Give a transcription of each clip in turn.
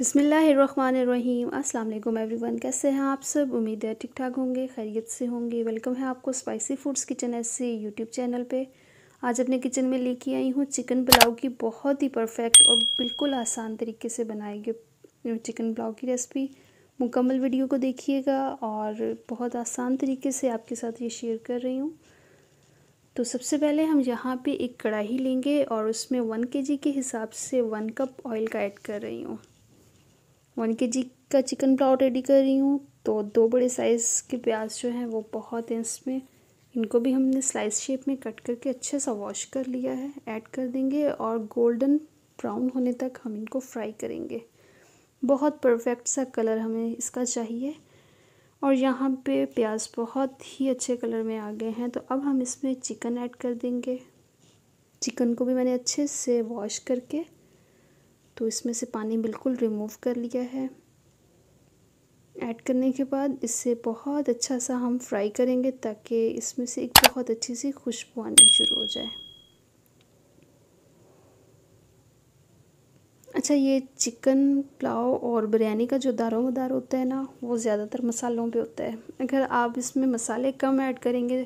बिस्मिल्लाहिर्रहमानिर्रहीम। अस्सलाम वालेकुम एवरीवन, कैसे हैं आप सब। उम्मीद है ठीक ठाक होंगे, खैरियत से होंगे। वेलकम है आपको स्पाइसी फूड्स किचन ऐसे यूट्यूब चैनल पे। आज अपने किचन में लेके आई हूँ चिकन पुलाव की बहुत ही परफेक्ट और बिल्कुल आसान तरीके से बनाई गई चिकन पुलाव की रेसिपी। मुकम्मल वीडियो को देखिएगा और बहुत आसान तरीके से आपके साथ ये शेयर कर रही हूँ। तो सबसे पहले हम यहाँ पे एक कढ़ाई लेंगे और उसमें 1 kg के हिसाब से 1 कप ऑयल का ऐड कर रही हूँ। 1 kg का चिकन पुलाव रेडी कर रही हूँ। तो 2 बड़े साइज़ के प्याज जो हैं वो बहुत हैं इसमें। इनको भी हमने स्लाइस शेप में कट करके अच्छे सा वॉश कर लिया है, ऐड कर देंगे और गोल्डन ब्राउन होने तक हम इनको फ्राई करेंगे। बहुत परफेक्ट सा कलर हमें इसका चाहिए। और यहाँ पे प्याज बहुत ही अच्छे कलर में आ गए हैं। तो अब हम इसमें चिकन ऐड कर देंगे। चिकन को भी मैंने अच्छे से वॉश करके तो इसमें से पानी बिल्कुल रिमूव कर लिया है। ऐड करने के बाद इसे बहुत अच्छा सा हम फ्राई करेंगे ताकि इसमें से एक बहुत अच्छी सी खुशबू आनी शुरू हो जाए। अच्छा, ये चिकन पुलाव और बिरयानी का जो दारोमदार होता है ना, वो ज़्यादातर मसालों पे होता है। अगर आप इसमें मसाले कम ऐड करेंगे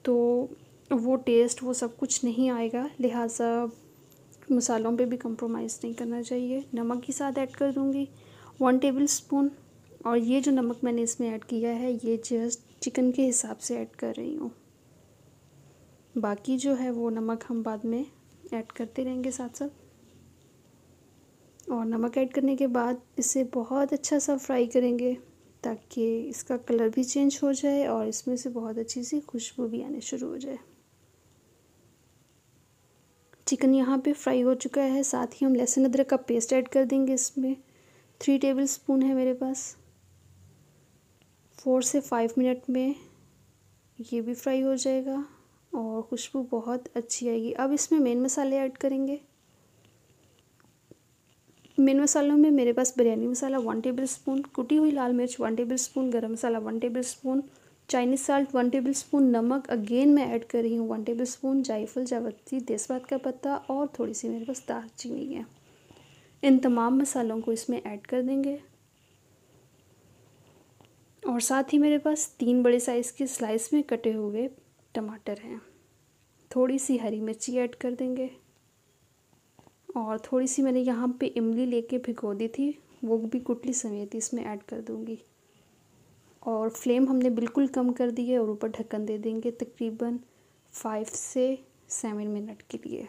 तो वो टेस्ट वो सब कुछ नहीं आएगा। लिहाजा मसालों पे भी कंप्रोमाइज़ नहीं करना चाहिए। नमक के साथ ऐड कर दूँगी 1 टेबल स्पून। और ये जो नमक मैंने इसमें ऐड किया है ये जस्ट चिकन के हिसाब से ऐड कर रही हूँ। बाकी जो है वो नमक हम बाद में ऐड करते रहेंगे साथ साथ। और नमक ऐड करने के बाद इसे बहुत अच्छा सा फ्राई करेंगे ताकि इसका कलर भी चेंज हो जाए और इसमें से बहुत अच्छी सी खुशबू भी आने शुरू हो जाए। चिकन यहाँ पे फ्राई हो चुका है। साथ ही हम लहसुन अदरक का पेस्ट ऐड कर देंगे इसमें। 3 टेबल स्पून है मेरे पास। 4 से 5 मिनट में ये भी फ्राई हो जाएगा और खुशबू बहुत अच्छी आएगी। अब इसमें मेन मसाले ऐड करेंगे। मेन मसालों में मेरे पास बिरयानी मसाला 1 टेबल स्पून, कुटी हुई लाल मिर्च 1 टेबल स्पून, गरम मसाला 1 table spoon, Chinese salt 1 table spoon, नमक अगेन मैं ऐड कर रही हूँ 1 टेबल स्पून, जायफल, जावित्री, तेज़पात का पत्ता और थोड़ी सी मेरे पास दालचीनी है। इन तमाम मसालों को इसमें ऐड कर देंगे। और साथ ही मेरे पास 3 बड़े साइज़ के स्लाइस में कटे हुए टमाटर हैं। थोड़ी सी हरी मिर्ची ऐड कर देंगे और थोड़ी सी मैंने यहाँ पे इमली लेके भिगो दी थी, वो भी गुठली समेत इसमें ऐड कर दूँगी। और फ्लेम हमने बिल्कुल कम कर दी है और ऊपर ढक्कन दे देंगे तकरीबन 5 से 7 मिनट के लिए।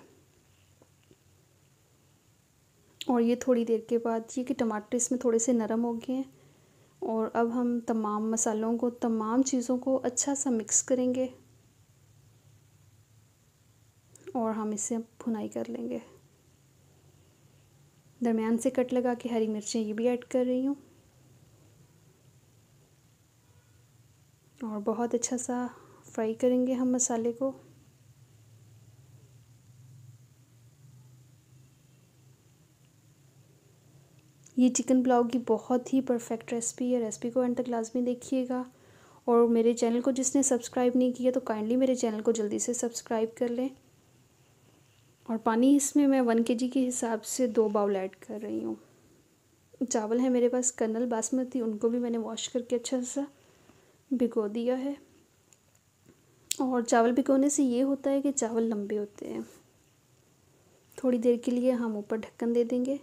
और ये थोड़ी देर के बाद ये कि टमाटर इसमें थोड़े से नरम हो गए हैं। और अब हम तमाम मसालों को, तमाम चीज़ों को अच्छा सा मिक्स करेंगे और हम इसे भुनाई कर लेंगे। दरमियान से कट लगा के हरी मिर्चें ये भी ऐड कर रही हूँ और बहुत अच्छा सा फ्राई करेंगे हम मसाले को। ये चिकन पुलाव की बहुत ही परफेक्ट रेसिपी है। रेसिपी को एंड तक लाजमी देखिएगा। और मेरे चैनल को जिसने सब्सक्राइब नहीं किया तो काइंडली मेरे चैनल को जल्दी से सब्सक्राइब कर लें। और पानी इसमें मैं 1 kg के हिसाब से 2 बाउल ऐड कर रही हूँ। चावल है मेरे पास कर्नल बासमती, उनको भी मैंने वॉश करके अच्छा सा भिगो दिया है। और चावल भिगोने से ये होता है कि चावल लंबे होते हैं। थोड़ी देर के लिए हम ऊपर ढक्कन दे देंगे।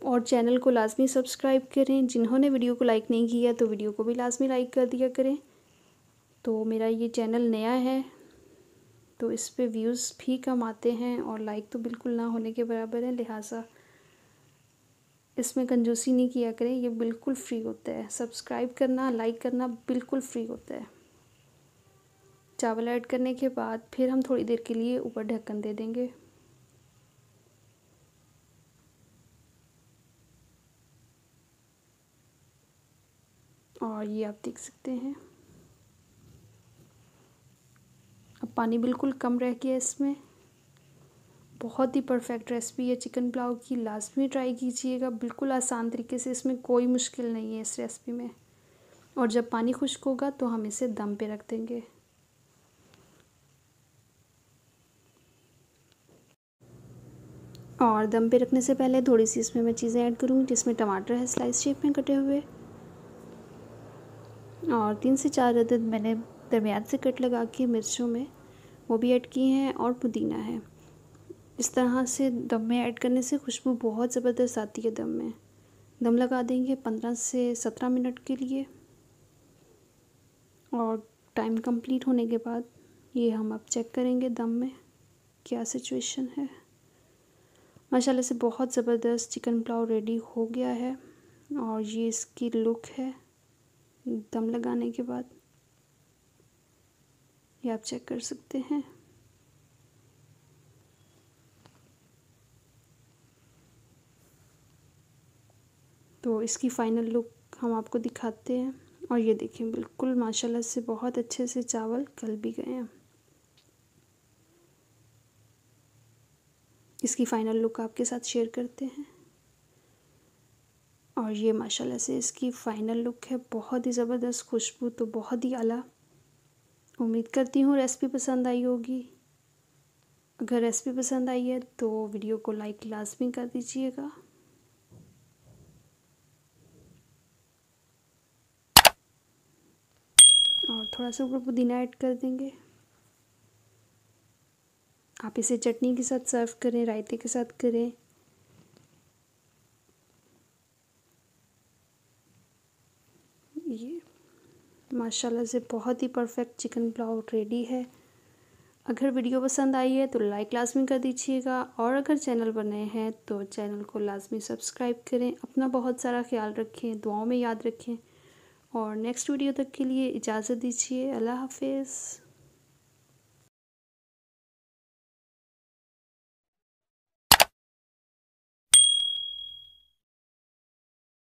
और चैनल को लाजमी सब्सक्राइब करें। जिन्होंने वीडियो को लाइक नहीं किया तो वीडियो को भी लाजमी लाइक कर दिया करें। तो मेरा ये चैनल नया है तो इस पे व्यूज़ भी कम आते हैं और लाइक तो बिल्कुल ना होने के बराबर है। लिहाजा इसमें कंजूसी नहीं किया करें, ये बिल्कुल फ्री होता है। सब्सक्राइब करना, लाइक करना बिल्कुल फ्री होता है। चावल ऐड करने के बाद फिर हम थोड़ी देर के लिए ऊपर ढक्कन दे देंगे। और ये आप देख सकते हैं अब पानी बिल्कुल कम रह गया इसमें। बहुत ही परफेक्ट रेसिपी है चिकन पुलाव की, लाजमी ट्राई कीजिएगा। बिल्कुल आसान तरीके से, इसमें कोई मुश्किल नहीं है इस रेसिपी में। और जब पानी खुश्क होगा तो हम इसे दम पे रख देंगे। और दम पे रखने से पहले थोड़ी सी इसमें मैं चीज़ें ऐड करूँगी, जिसमें टमाटर है स्लाइस शेप में कटे हुए, और 3 से 4 अदद मैंने दरमियान से कट लगा के मिर्चों में वो भी ऐड किए हैं, और पुदीना है। इस तरह से दम में ऐड करने से खुशबू बहुत ज़बरदस्त आती है। दम में दम लगा देंगे 15 से 17 मिनट के लिए, और टाइम कंप्लीट होने के बाद ये हम अब चेक करेंगे दम में क्या सिचुएशन है। माशाल्लाह से बहुत ज़बरदस्त चिकन पुलाव रेडी हो गया है, और ये इसकी लुक है दम लगाने के बाद, ये आप चेक कर सकते हैं। तो इसकी फ़ाइनल लुक हम आपको दिखाते हैं, और ये देखिए बिल्कुल माशाल्लाह से बहुत अच्छे से चावल गल भी गए हैं। इसकी फ़ाइनल लुक आपके साथ शेयर करते हैं, और ये माशाल्लाह से इसकी फ़ाइनल लुक है। बहुत ही ज़बरदस्त, खुशबू तो बहुत ही आला। उम्मीद करती हूँ रेसिपी पसंद आई होगी। अगर रेसिपी पसंद आई है तो वीडियो को लाइक लाजमी कर दीजिएगा। और थोड़ा सा ऊपर पुदीना ऐड कर देंगे। आप इसे चटनी के साथ सर्व करें, रायते के साथ करें। ये माशाल्लाह से बहुत ही परफेक्ट चिकन पुलाव रेडी है। अगर वीडियो पसंद आई है तो लाइक लाजमी कर दीजिएगा, और अगर चैनल पर नए हैं तो चैनल को लाजमी सब्सक्राइब करें। अपना बहुत सारा ख्याल रखें, दुआओं में याद रखें, और नेक्स्ट वीडियो तक के लिए इजाज़त दीजिए। अल्लाह हाफिज़।